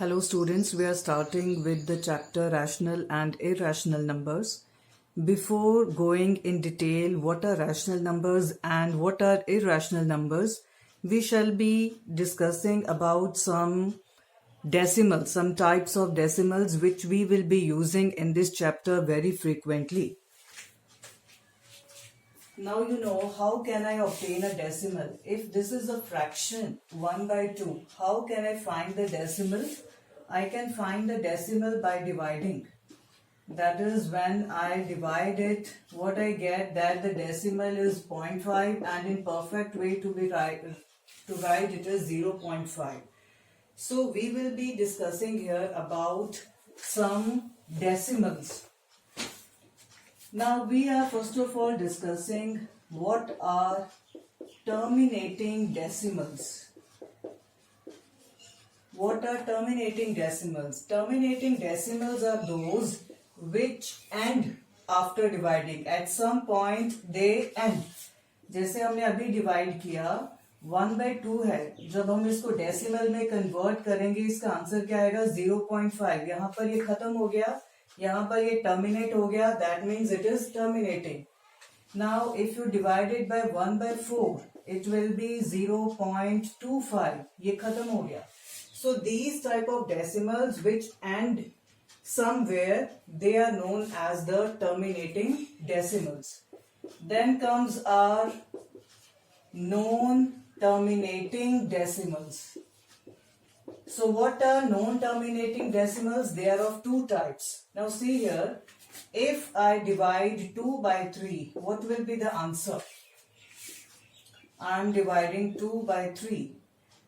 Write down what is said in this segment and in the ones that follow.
Hello students, we are starting with the chapter rational and irrational numbers. Before going in detail what are rational numbers and what are irrational numbers, we shall be discussing about some decimals, some types of decimals which we will be using in this chapter very frequently. Now you know how can I obtain a decimal. If this is a fraction 1 by 2, how can I find the decimal? I can find the decimal by dividing. That is, when I divide it, what I get that the decimal is 0.5 and in perfect way to write it is 0.5. So we will be discussing here about some decimals. Now we are first of all discussing what are terminating decimals. What are terminating decimals? Terminating decimals are those which end after dividing. At some point they end. जैसे हमने अभी divide किया 1 by 2 है, जब हम इसको decimal में convert करेंगे इसका आंसर क्या आएगा 0.5. यहाँ पर ये खत्म हो गया, यहाँ पर ये टर्मिनेट हो गया, that means it is terminating. Now if you divide it by 1 by 4 it will be 0.25. ये खत्म हो गया. So these type of decimals which end somewhere, they are known as the terminating decimals. Then comes our non-terminating decimals. So what are non-terminating decimals? They are of two types. Now see here, if I divide 2 by 3, what will be the answer? I am dividing 2 by 3.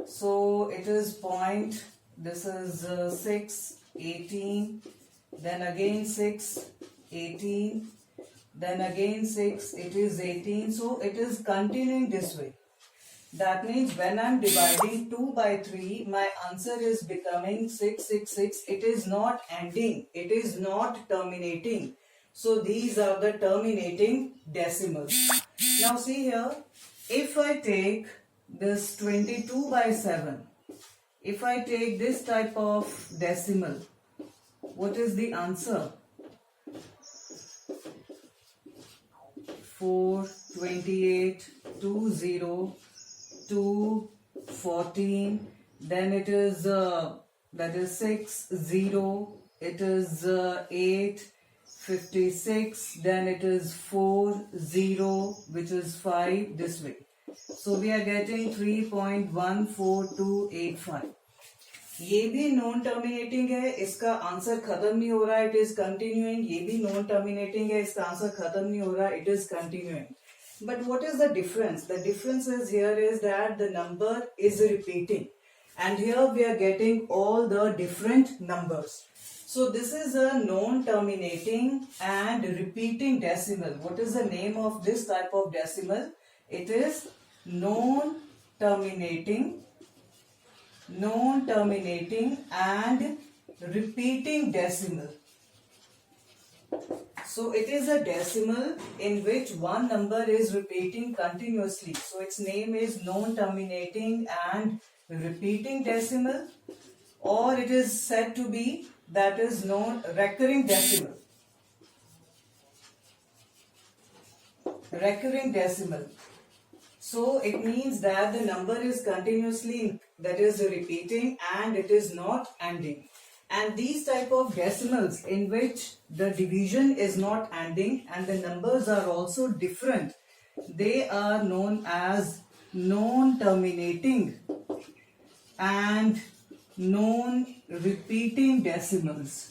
So it is point, this is 6, 18, then again 6, 18, then again 6, it is 18. So it is continuing this way. That means when I am dividing 2 by 3, my answer is becoming 666. It is not ending, it is not terminating. So these are the terminating decimals. Now see here, if I take this 22 by 7, if I take this type of decimal, what is the answer? 4, 28, 20, 2, 14, then it is that is 6, 0, it is 8, 56, then it is 4, 0, which is 5, this way. So we are getting 3.14285. ये भी non terminating है, इसका answer खत्म नहीं हो रहा, it is continuing. ये भी नॉन टर्मिनेटिंग है, इसका आंसर खत्म नहीं हो रहा, it is continuing. But what is the difference? The difference is here is that the number is repeating, and here we are getting all the different numbers. So this is a non-terminating and repeating decimal. What is the name of this type of decimal? It is non-terminating and repeating decimal. So it is a decimal in which one number is repeating continuously. So its name is non-terminating and repeating decimal, or it is said to be that is non-recurring decimal. Recurring decimal. So it means that the number is continuously, that is repeating, and it is not ending. And these type of decimals in which the division is not ending and the numbers are also different, they are known as non-terminating and non-repeating decimals.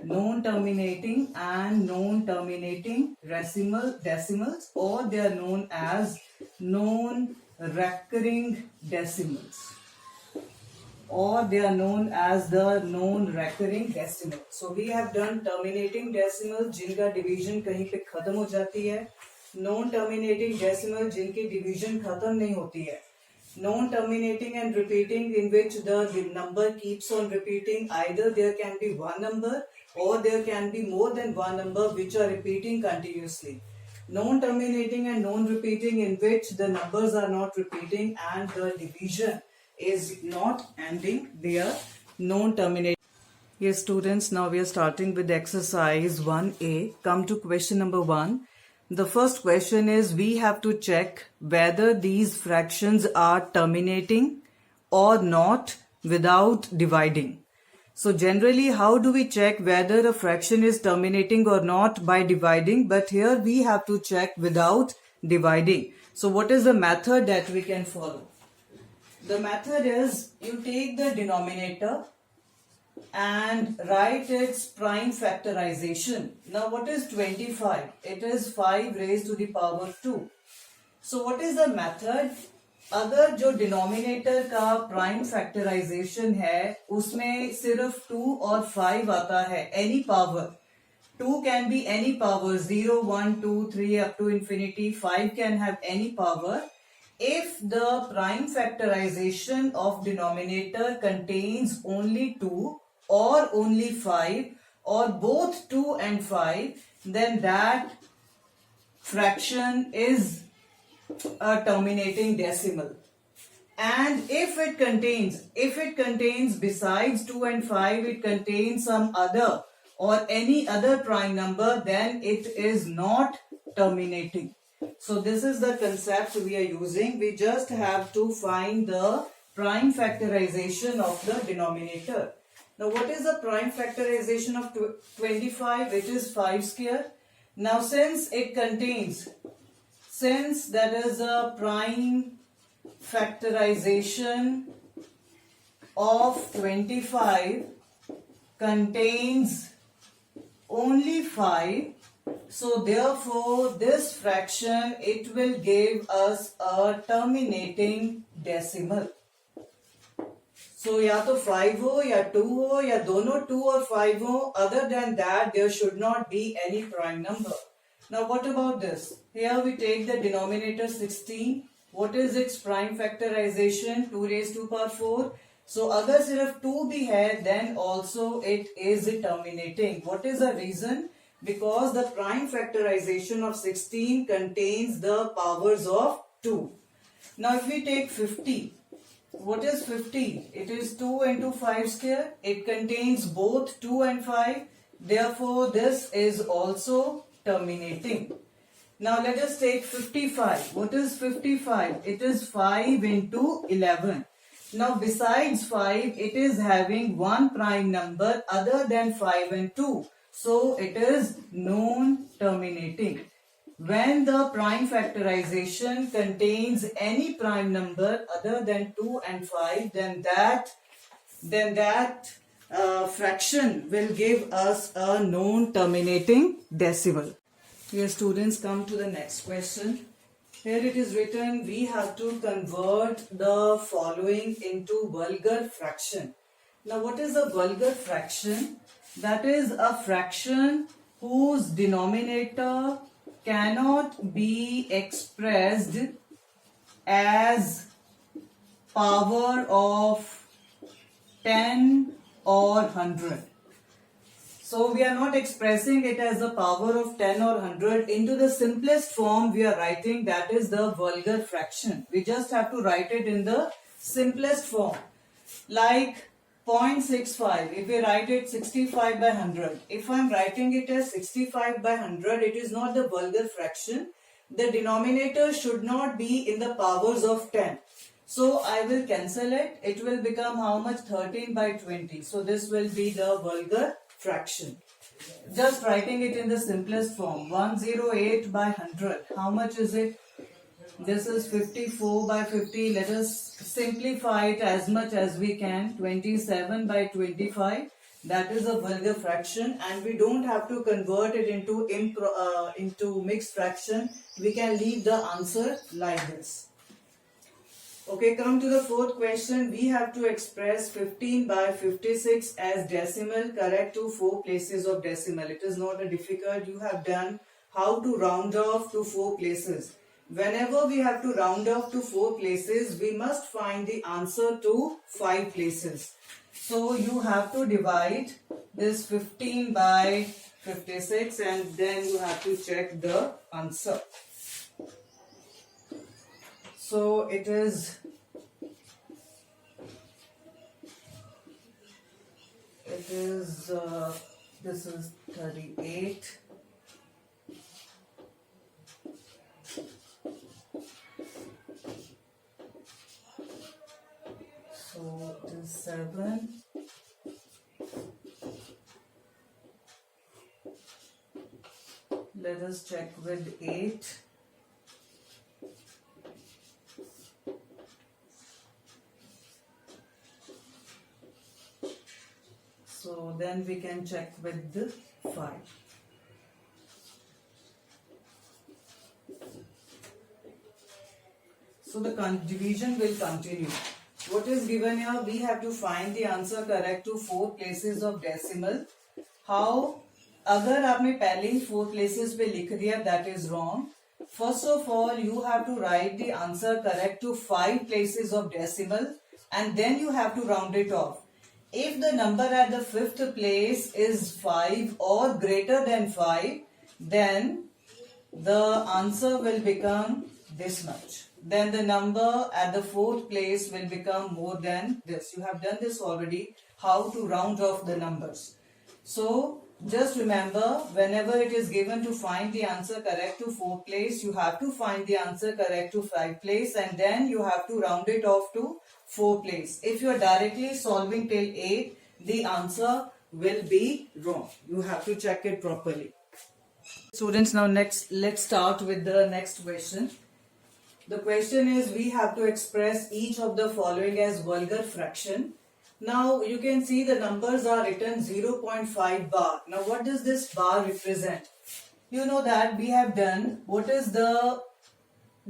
Non-terminating and non-terminating decimals, or they are known as non-recurring decimals, or they are known as the non-recurring decimal. So we have done terminating decimal जिनका division कहीं पे खत्म हो जाती है, non-terminating decimal जिनकी division खत्म नहीं होती है, non-terminating and repeating in which the number keeps on repeating. Either there can be one number or there can be more than one number which are repeating continuously. Non-terminating and non-repeating in which the numbers are not repeating and the division is not ending, they are non-terminating. Yes, students, now we are starting with exercise 1A. Come to question number 1. The first question is we have to check whether these fractions are terminating or not without dividing. So generally, how do we check whether a fraction is terminating or not? By dividing, but here we have to check without dividing. So what is the method that we can follow? The method is you take the denominator and write its prime factorization. Now what is 25? It is 5 raised to the power 2. So what is the method? अगर जो denominator का prime factorisation है उसमें सिर्फ 2 और 5 आता है, any power 2 can be any power 0, 1, 2, 3 up to infinity, 5 can have any power. If the prime factorization of denominator contains only 2 or only 5 or both 2 and 5, then that fraction is a terminating decimal. And if it contains besides 2 and 5, it contains some other or any other prime number, then it is not terminating. So this is the concept we are using. We just have to find the prime factorization of the denominator. Now what is the prime factorization of 25? It is 5 square. Now since that is a prime factorization of 25 contains only 5, so therefore this fraction, it will give us a terminating decimal. So या तो 5 हो या 2 हो या दोनों 2 और 5 हो, other than that there should not be any prime number. Now what about this? Here we take the denominator 16. What is its prime factorization? 2 raised to power 4. So अगर सिर्फ 2 भी है, then also it is terminating. What is the reason? Because the prime factorization of 16 contains the powers of 2. Now if we take 50, what is 50? It is 2 into 5 square. It contains both 2 and 5. Therefore this is also terminating. Now let us take 55. What is 55? It is 5 into 11. Now besides 5, it is having one prime number other than 5 and 2. So it is non-terminating. When the prime factorization contains any prime number other than 2 and 5, then that fraction will give us a non-terminating decimal. Here students, come to the next question. Here it is written, we have to convert the following into vulgar fraction. Now what is a vulgar fraction? That is a fraction whose denominator cannot be expressed as power of 10 or 100. So we are not expressing it as the power of 10 or 100. Into the simplest form we are writing, that is the vulgar fraction. We just have to write it in the simplest form. Like 0.65, if we write it 65 by 100. If I am writing it as 65 by 100, it is not the vulgar fraction. The denominator should not be in the powers of 10. So I will cancel it. It will become how much? 13 by 20. So this will be the vulgar fraction. Just writing it in the simplest form. 108 by 100. How much is it? This is 54 by 50. Let us simplify it as much as we can. 27 by 25. That is a vulgar fraction, and we don't have to convert it into mixed fraction. We can leave the answer like this. Okay, come to the fourth question. We have to express 15 by 56 as decimal, correct to 4 places of decimal. It is not a difficult. You have done how to round off to 4 places. Whenever we have to round off to 4 places, we must find the answer to 5 places. So you have to divide this 15 by 56 and then you have to check the answer. So it is it is this is 38. So it is 7. Let us check with 8. So then we can check with the 5. So the division will continue. What is given here? We have to find the answer correct to 4 places of decimal. How? अगर आपने पहले ही 4 places पे लिख दिया, that is wrong. First of all, you have to write the answer correct to 5 places of decimal, and then you have to round it off. If the number at the 5th place is 5 or greater than 5, then the answer will become this much. Then the number at the 4th place will become more than this. You have done this already, how to round off the numbers. So just remember, whenever it is given to find the answer correct to 4th place, you have to find the answer correct to 5th place, and then you have to round it off to 4th place. If you are directly solving till 8, the answer will be wrong. You have to check it properly. Students, now next let's start with the next question. The question is, we have to express each of the following as vulgar fraction. Now you can see the numbers are written 0.5 bar. Now what does this bar represent? You know that we have done, what is the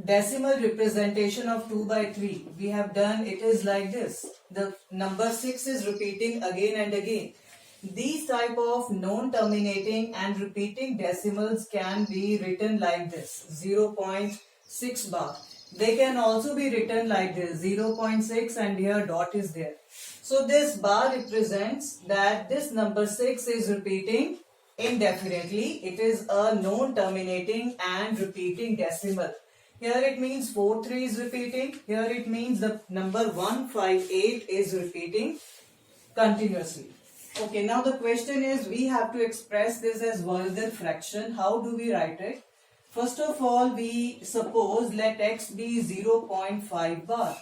decimal representation of 2 by 3? We have done, it is like this. The number 6 is repeating again and again. These type of non-terminating and repeating decimals can be written like this, 0.6 bar. They can also be written like this, 0.6, and here dot is there. So this bar represents that this number 6 is repeating indefinitely. It is a non-terminating and repeating decimal. Here it means 43 is repeating. Here it means the number 158 is repeating continuously. Okay, now the question is, we have to express this as vulgar fraction. How do we write it? First of all, we suppose let x be 0.5 bar.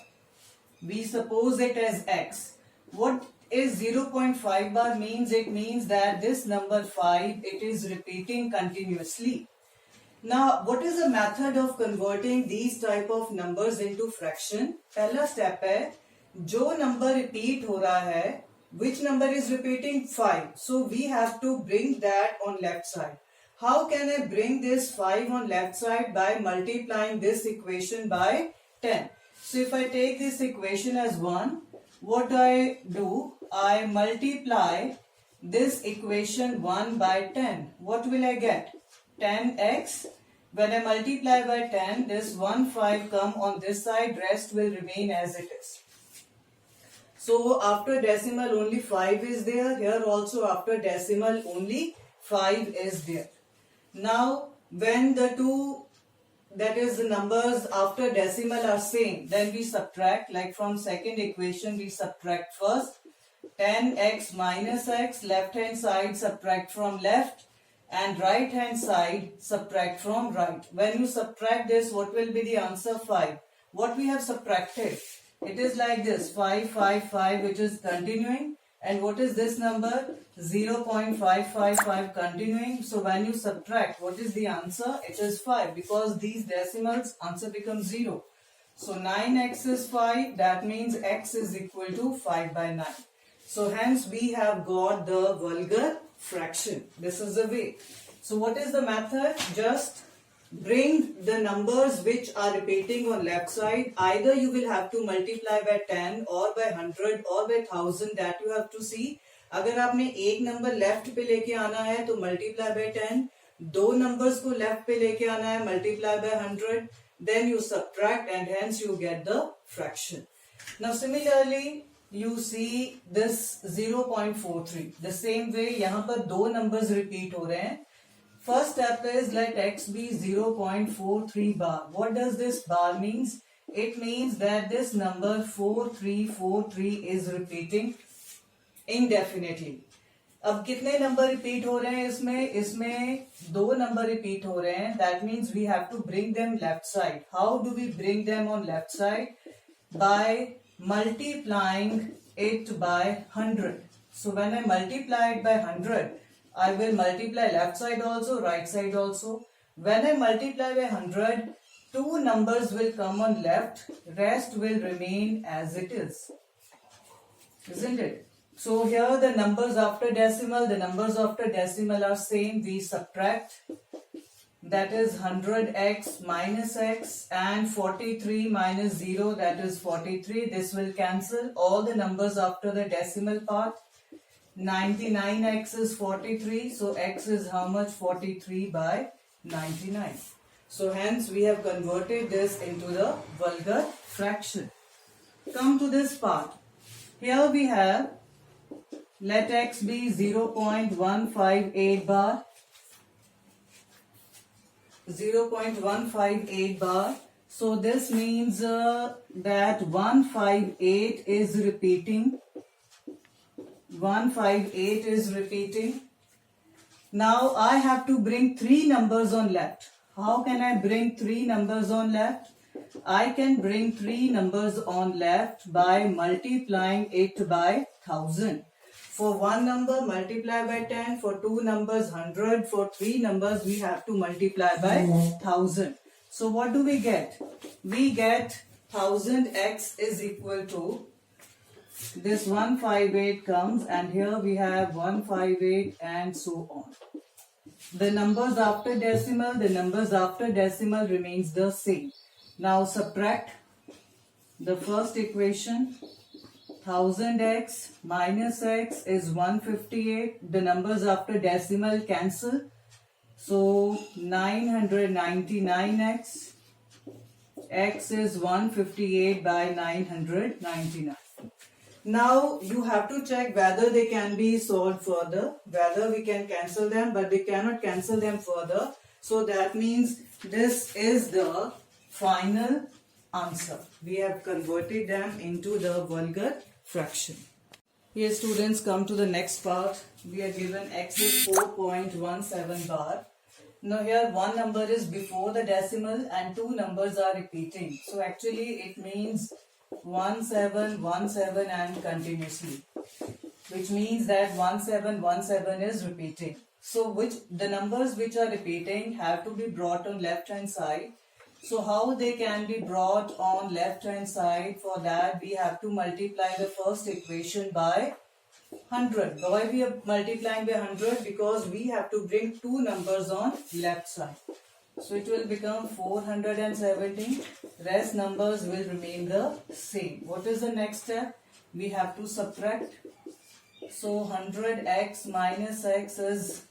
We suppose it as x. What is 0.5 bar means? It means that this number 5, it is repeating continuously. Now, what is the method of converting these type of numbers into fraction? पहला step है, जो number repeat हो रहा है, which number is repeating? 5. So we have to bring that on left side. How can I bring this 5 on left side? By multiplying this equation by 10. So if I take this equation as 1, what I do? I multiply this equation 1 by 10. What will I get? 10x. When I multiply by 10, this 1 5 come on this side, rest will remain as it is. So after decimal only 5 is there. Here also after decimal only 5 is there. Now when the two, that is the numbers after decimal are same, then we subtract. Like from second equation we subtract first. 10x minus x, left hand side subtract from left, and right hand side subtract from right. When you subtract this, what will be the answer? 5. What we have subtracted? It is like this, 5, 5, 5, which is continuing. And what is this number? 0.555 continuing. So when you subtract, what is the answer? It is 5, because these decimals, answer becomes 0. So 9x is 5. That means x is equal to 5 by 9. So hence we have got the vulgar fraction. This is the way. So what is the method? Just bring the numbers which are repeating on left side. Either you will have to multiply by 10 or by 100 or by 1000, that you have to see. अगर आपने एक number left पे लेके आना है तो multiply by 10, दो numbers को लेफ्ट पे लेके आना है multiply by 100, then you subtract and hence you get the fraction. Now similarly you see this 0.43. The same way यहाँ पर दो numbers repeat हो रहे हैं. First step is let x be 0.43 bar. What does this bar means? It means that this number 4343 is repeating indefinitely. अब कितने number repeat हो रहे हैं इसमें 2 नंबर रिपीट हो रहे हैं. That means we have to bring them left side. How do we bring them on left side? By multiplying it by 100. So when I multiply it by 100, I will multiply left side also, right side also. When I multiply by 100, 2 numbers will come on left, rest will remain as it is. Isn't it? So here the numbers after decimal are same. We subtract. That is 100x minus x and 43 minus 0, that is 43. This will cancel all the numbers after the decimal part. 99x is 43. So x is how much? 43 by 99. So hence we have converted this into the vulgar fraction. Come to this part. Here we have, let x be 0.158 bar. 0.158 bar. So this means that 158 is repeating. 158 is repeating. Now I have to bring 3 numbers on left. How can I bring 3 numbers on left? I can bring 3 numbers on left by multiplying it by 1000. For 1 number, multiply by 10. For 2 numbers, 100. For 3 numbers, we have to multiply by 1000. So what do we get? We get 1000x is equal to, this 158 comes, and here we have 158 and so on. The numbers after decimal remains the same. Now subtract the first equation. 1000x minus x is 158. The numbers after decimal cancel. So 999x. X is 158 by 999. Now you have to check whether they can be solved further, whether we can cancel them, but we cannot cancel them further. So that means this is the final answer. We have converted them into the vulgar fraction. Here students, come to the next part. We are given x is 4.17 bar. Now here one number is before the decimal and 2 numbers are repeating. So actually it means 1717 and continuously, which means that 1717 is repeating. So the numbers which are repeating have to be brought on left hand side. So how they can be brought on left hand side? For that we have to multiply the first equation by 100. Why we are multiplying by 100? Because we have to bring 2 numbers on left side. So it will become 417. Rest numbers will remain the same. What is the next step? We have to subtract. So 100x minus x is,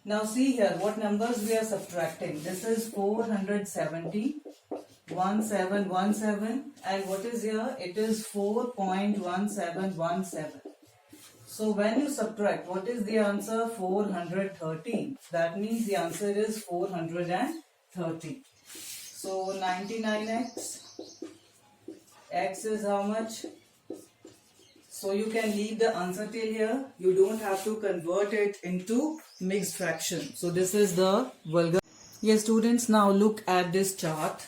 now see here what numbers we are subtracting. This is 470, 1717, and what is here? It is 4.1717. So when you subtract, what is the answer? 413. That means the answer is 430. So 99x, x is how much? So you can leave the answer till here. You don't have to convert it into mixed fraction. So this is the vulgar. Yes students, now look at this chart.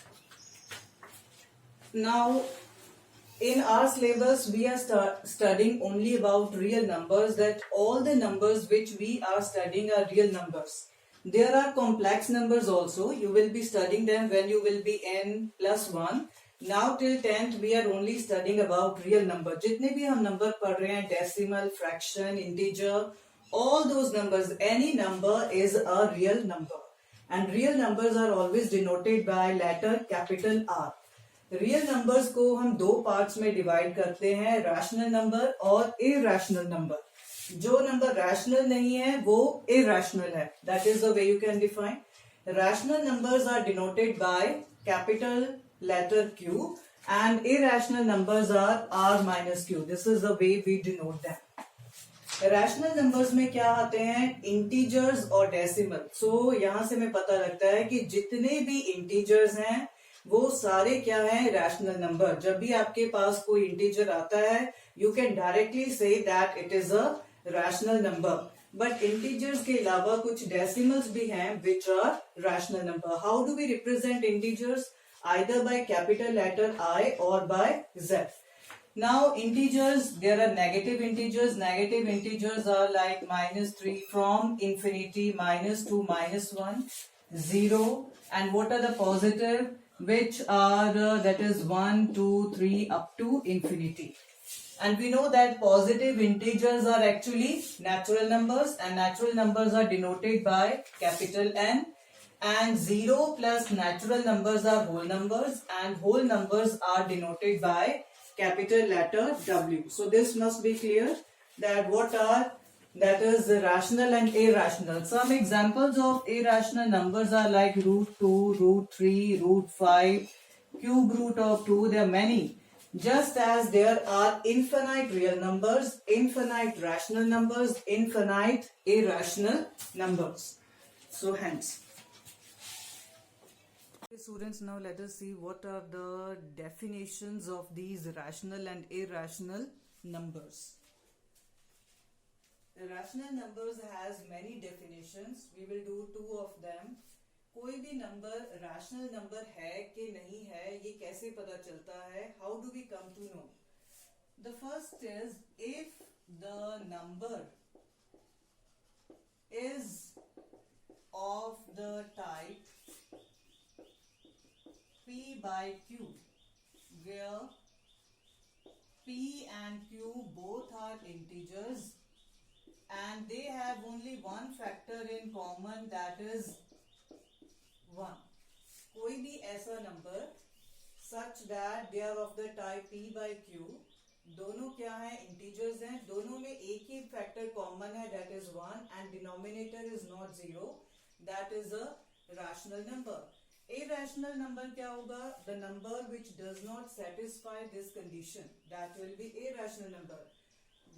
Now in our syllabus we are studying only about real numbers, that all the numbers which we are studying are real numbers. There are complex numbers also. You will be studying them when you will be in +1. Now till 10th we are only studying about real number. जितने भी हम number पढ़ रहे हैं, decimal, fraction, integer, all those numbers, any number is a real number. And real numbers are always denoted by letter capital R. Real numbers को हम 2 parts में divide करते हैं, रैशनल नंबर और इरैशनल नंबर. जो नंबर रैशनल नहीं है वो इरैशनल है. That is the way you can define. Rational numbers are denoted by capital letter Q and irrational numbers are R minus Q. This is the way we denote them. Rational numbers में क्या आते हैं? Integers और decimal. सो यहाँ से हमें पता लगता है कि जितने भी इंटीजर्स हैं वो सारे क्या हैं? Rational number. जब भी आपके पास कोई इंटीजर आता है, you can directly say that it is a rational number, but integers के अलावा कुछ डेसिमल्स भी हैं which are rational number. How do we represent integers? Either by capital letter I or by Z. Now integers, there are negative integers. Negative integers are like -3 from infinity, -2, -1, 0. And what are the positive? Which are that is 1, 2, 3 up to infinity. And we know that positive integers are actually natural numbers, and natural numbers are denoted by capital N. And 0 plus natural numbers are whole numbers, and whole numbers are denoted by capital letter W. So this must be clear that what are, that is rational and irrational. Some examples of irrational numbers are like √2, √3, √5, cube root of 2. There are many. Just as there are infinite real numbers, infinite rational numbers, infinite irrational numbers. So hence. Students, now let us see what are the definitions of these rational and irrational numbers. Rational numbers has many definitions. We will do two of them. कोई भी number rational number है कि नहीं है, ये कैसे पता चलता है? How do we come to know? The first is, if the number is of the type P by Q, where P and Q both are integers and they have only one factor in common, that is 1. कोई भी ऐसा number such that they are of the type P by Q, दोनों क्या है? Integers हैं, दोनों में एक ही फैक्टर कॉमन है, that is 1, and denominator is not 0, that is a rational number. Irrational number क्या होगा? The number which does not satisfy this condition, that will be irrational number.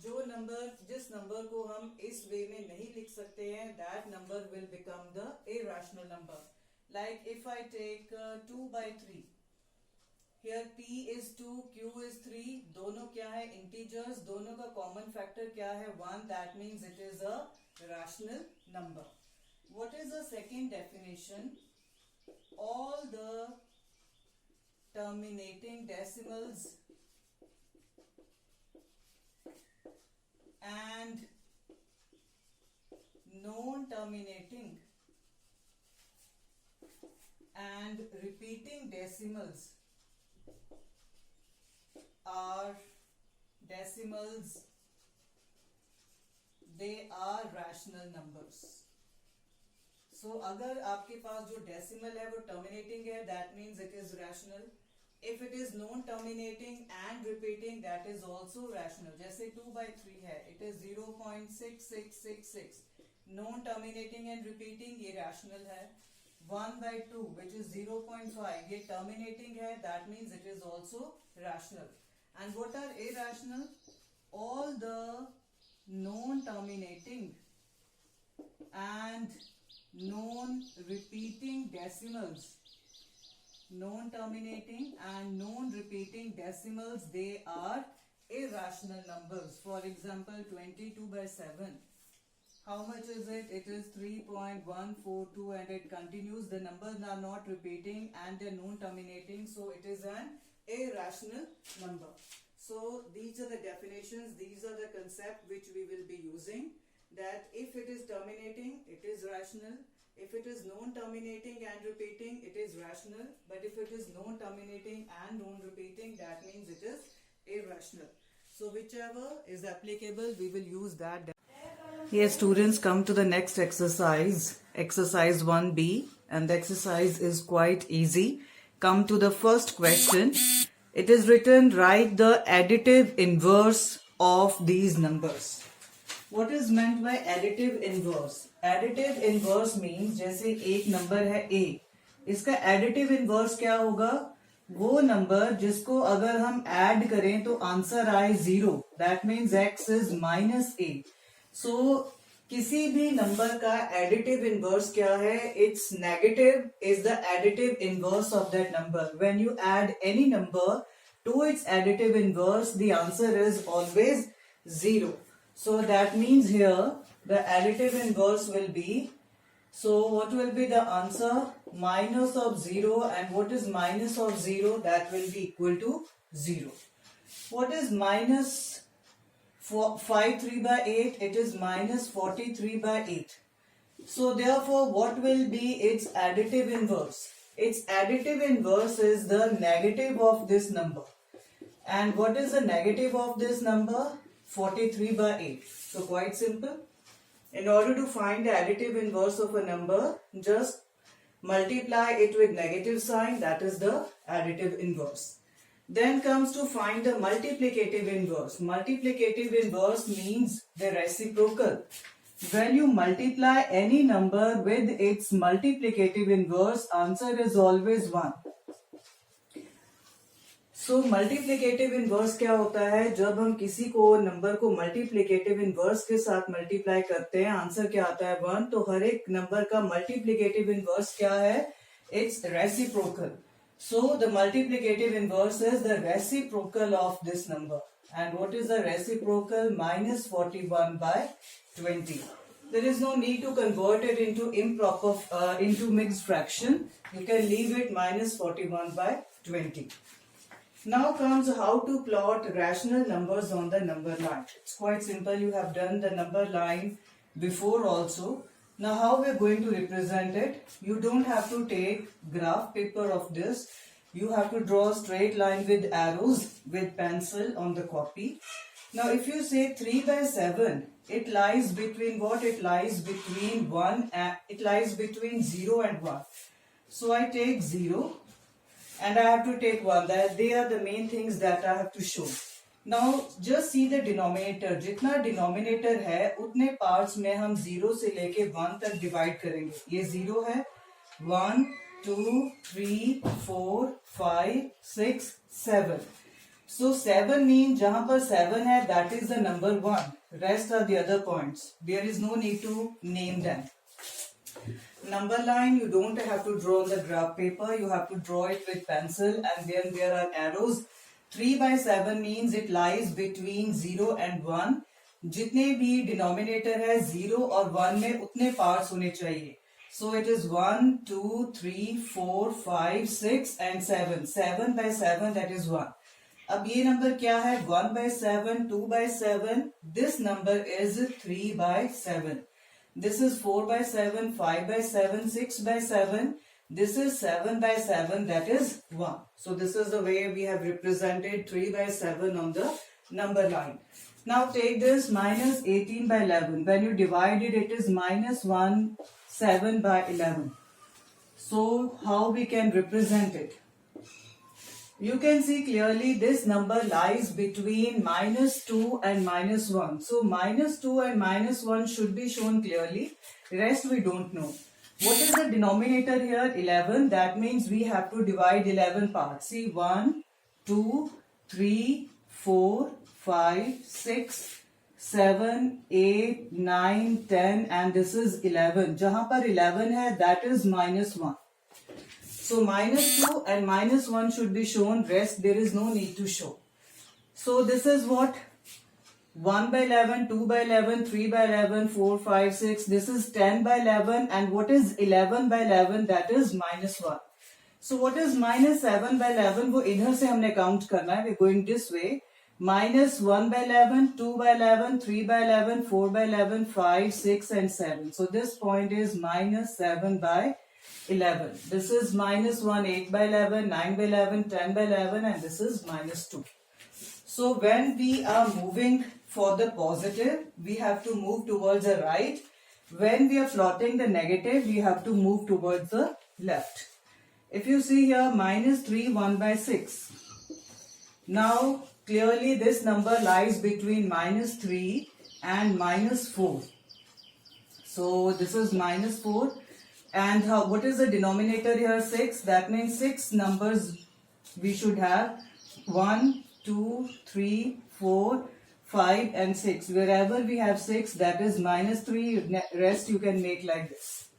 जो नंबर, जिस नंबर को हम इस वे में नहीं लिख सकते हैं, that number will become the irrational number. Like if I take 2 by 3, here P is 2, Q is 3, दोनों क्या है? Integers, दोनों का common factor क्या है? 1, that means it is a rational number. What is the second definition? All the terminating decimals and non-terminating and repeating decimals are decimals, they are rational numbers. So अगर आपके पास जो decimal है वो terminating है, that means it is rational. If it is non-terminating and repeating, that is also rational. जैसे 2 by 3 है, it is 0.6666. Non-terminating and repeating, ये rational है. 1 by 2, which is 0.5, ये terminating है, that means it is also rational. And what are irrational? All the non-terminating and non-repeating decimals, non-terminating and non-repeating decimals, they are irrational numbers. For example, 22 by 7, how much is it? It is 3.142 and it continues. The numbers are not repeating and they are non-terminating, so it is an irrational number. So these are the definitions, these are the concepts which we will be using. That if it is terminating, it is rational. If it is non-terminating and repeating, it is rational. But if it is non-terminating and non-repeating, that means it is irrational. So whichever is applicable, we will use that. Yes, students, come to the next exercise. Exercise 1B. And the exercise is quite easy. Come to the first question. It is written, write the additive inverse of these numbers. What is meant by additive inverse? Additive inverse means जैसे एक number है A, इसका additive inverse क्या होगा? वो number जिसको अगर हम ऐड करें तो आंसर आए 0, that means x is -a. So किसी भी नंबर का additive inverse क्या है? Its negative is the additive inverse of that number. When you add any number to its additive inverse, the answer is always 0. So that means here the additive inverse will be, so what will be the answer? Minus of 0, and what is minus of 0? That will be equal to 0. What is minus 5 3 by 8? It is minus 43 by 8. So therefore what will be its additive inverse? Its additive inverse is the negative of this number. And what is the negative of this number? 43 by 8. So quite simple. In order to find the additive inverse of a number, just multiply it with negative sign, that is the additive inverse. Then comes to find the multiplicative inverse. Multiplicative inverse means the reciprocal. When you multiply any number with its multiplicative inverse, answer is always 1. So multipliकेटिव inverse क्या होता है? जब हम किसी को number को multiplicative inverse के साथ मल्टीप्लाई करते हैं, आंसर क्या आता है? 1. तो हर एक नंबर का मल्टीप्लिकेटिव इनवर्स क्या है? It's reciprocal. So the multiplicative inverse is the reciprocal of this number. And what is the reciprocal? Minus 41 by 20. There is no need to convert it into into mixed fraction. You can leave it minus 41 by 20. Now comes how to plot rational numbers on the number line. It's quite simple. You have done the number line before also. Now how we are going to represent it? You don't have to take graph paper of this. You have to draw a straight line with arrows with pencil on the copy. Now if you say 3 by 7, it lies between what? It lies between 1 and it lies between 0 and 1. So I take 0. And I have to take 1. That they are the main things that I have to show. Now just see the denominator. जितना denominator है उतने parts में हम 0 से लेके 1 तक divide करेंगे. ये 0 है. 1, 2, 3, 4, 5, 6, 7. So 7 means जहाँ पर 7 है, that is the number 1. Rest are the other points. There is no need to name them. Number line you don't have to draw on the graph paper, you have to draw it with pencil, and then there are arrows. 3 by 7 means it lies between 0 and 1. जितने भी denominator है 0 और 1 में उतने parts होने चाहिए. So it is 1, 2, 3, 4, 5, 6 and 7. 7 by 7, that is 1. अब ये number क्या है? 1 by 7, 2 by 7. This number is 3 by 7. This is 4 by 7, 5 by 7, 6 by 7. This is 7 by 7, that is 1. So this is the way we have represented 3 by 7 on the number line. Now take this minus 18 by 11. When you divide it, it is minus 7 by 11. So how we can represent it? You can see clearly this number lies between minus 2 and minus 1. So minus 2 and minus 1 should be shown clearly. Rest we don't know. What is the denominator here? 11. That means we have to divide 11 parts. See 1, 2, 3, 4, 5, 6, 7, 8, 9, 10 and this is 11. जहाँ पर 11 है, that is minus 1. So minus 2 and minus 1 should be shown. Rest there is no need to show. So this is what? 1 by 11, 2 by 11, 3 by 11, 4, 5, 6. This is 10 by 11. And what is 11 by 11? That is minus 1. So what is minus 7 by 11? वो इधर से हमने count करना है. We're going this way. Minus 1 by 11, 2 by 11, 3 by 11, 4 by 11, 5, 6 and 7. So this point is minus 7 by 11. This is minus 1, 8 by 11, 9 by 11, 10 by 11 and this is minus 2. So when we are moving for the positive, we have to move towards the right. When we are plotting the negative, we have to move towards the left. If you see here, minus 3, 1 by 6. Now clearly this number lies between minus 3 and minus 4. So this is minus 4. And what is the denominator here? 6. That means 6 numbers we should have. 1, 2, 3, 4, 5 and 6. Wherever we have 6, that is minus 3. Rest you can make like this.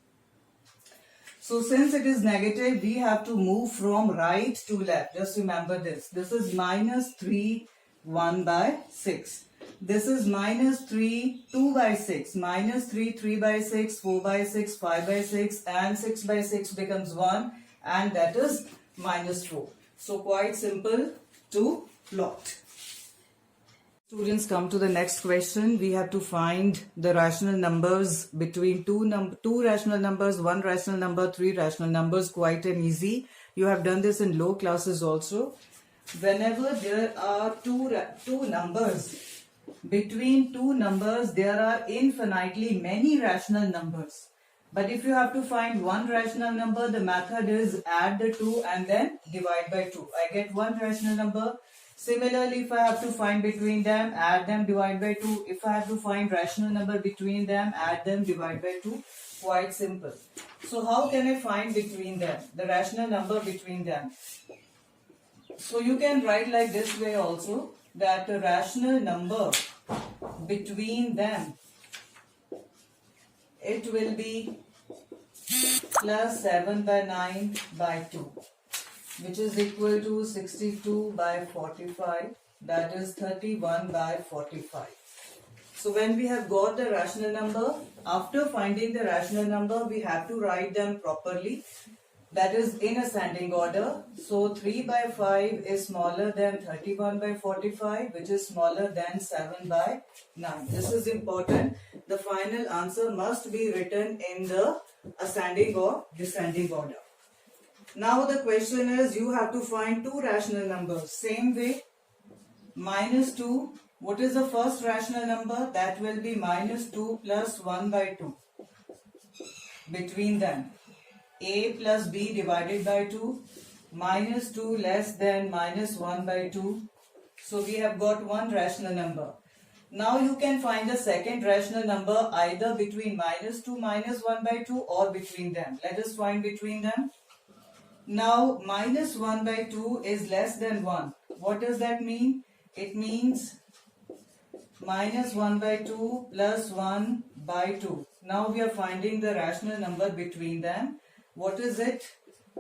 So since it is negative, we have to move from right to left. Just remember this. This is minus 3, 1 by 6. This is minus 3, 2 by 6. Minus 3, 3 by 6, 4 by 6, 5 by 6 and 6 by 6 becomes 1 and that is minus 4. So quite simple to plot. Students, come to the next question. We have to find the rational numbers between two rational numbers, one rational number, three rational numbers. Quite an easy. You have done this in low classes also. Whenever there are two numbers, between two numbers there are infinitely many rational numbers. But if you have to find one rational number, the method is add the two and then divide by 2. I get one rational number. Similarly, if I have to find between them, add them, divide by 2. If I have to find rational number between them, add them, divide by 2. Quite simple. So how can I find between them, the rational number between them? So you can write like this way also, that the rational number between them, it will be plus 7 by 9 by 2, which is equal to 62 by 45, that is 31 by 45. So when we have got the rational number, after finding the rational number, we have to write them properly. That is in ascending order. So 3 by 5 is smaller than 31 by 45, which is smaller than 7 by 9. This is important. The final answer must be written in the ascending or descending order. Now the question is, you have to find two rational numbers. Same way, minus 2. What is the first rational number? That will be minus 2 plus 1 by 2. Between them, a plus b divided by 2, minus 2 less than minus 1 by 2. So we have got one rational number. Now you can find the second rational number either between minus 2 minus 1 by 2 or between them. Let us find between them. Now minus 1 by 2 is less than 1. What does that mean? It means minus 1 by 2 plus 1 by 2. Now we are finding the rational number between them. What is it?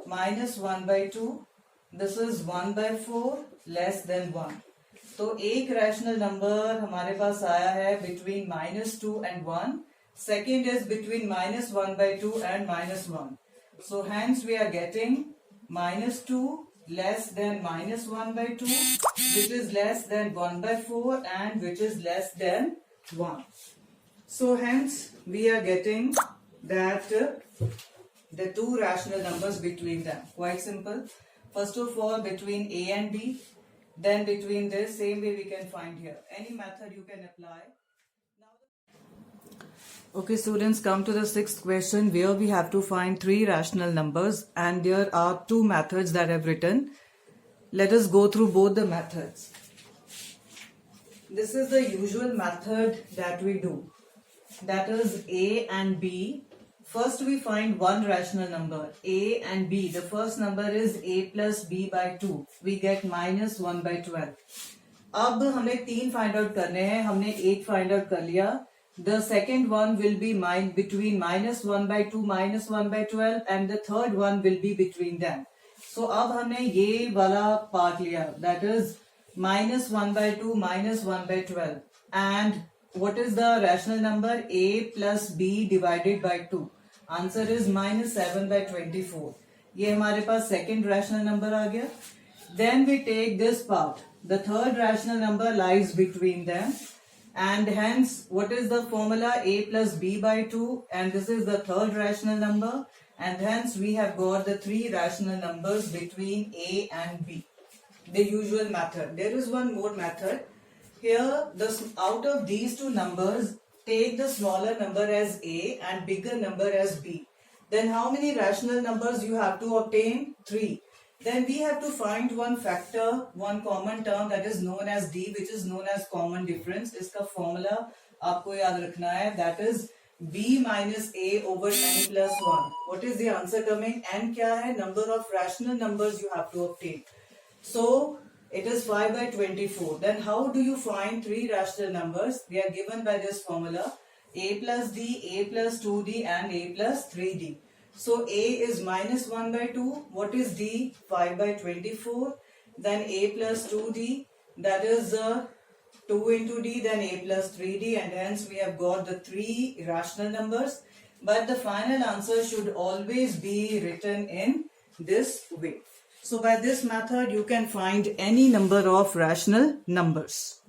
Minus 1 by 2. This is 1 by 4 less than 1. तो एक rational number हमारे पास आया है between minus 2 and 1. Second is between minus 1 by 2 and minus 1. So hence we are getting minus 2 less than minus 1 by 2, which is less than 1 by 4 and which is less than 1. So hence we are getting that the two rational numbers between them. Quite simple. First of all, between A and B, then between this, same way we can find here. Any method you can apply. Okay, students, come to the sixth question where we have to find three rational numbers and there are two methods that I've written. Let us go through both the methods. This is the usual method that we do. That is A and B. First we find one rational number, A and B. The first number is A plus B by 2. We get minus 1 by 12. अब हमें तीन find out करने हैं. हमने एक find out कर लिया. The second one will be between minus 1 by 2 minus 1 by 12 and the third one will be between them. So अब हमने ये वाला part लिया. That is minus 1 by 2 minus 1 by 12. And what is the rational number? A plus B divided by 2. Answer is minus 7 by 24. ये हमारे पास second rational number आ गया. Then we take this part. The third rational number lies between them. And hence, what is the formula? A plus B by 2. And this is the third rational number. And hence, we have got the three rational numbers between A and B. The usual method. There is one more method. Here, out of these two numbers, take the smaller number as A and bigger number as B. Then how many rational numbers you have to obtain? 3. Then we have to find one factor, one common term that is known as D, which is known as common difference. इसका formula आपको याद रखना है. That is B minus A over n plus 1. What is the answer coming? N क्या है? Number of rational numbers you have to obtain. So it is 5 by 24. Then how do you find three rational numbers? They are given by this formula. A plus D, A plus 2D and A plus 3D. So A is minus 1 by 2. What is D? 5 by 24. Then A plus 2D, that is 2 into d, then a plus 3d, and hence we have got the 3 rational numbers. But the final answer should always be written in this way. So by this method, you can find any number of rational numbers.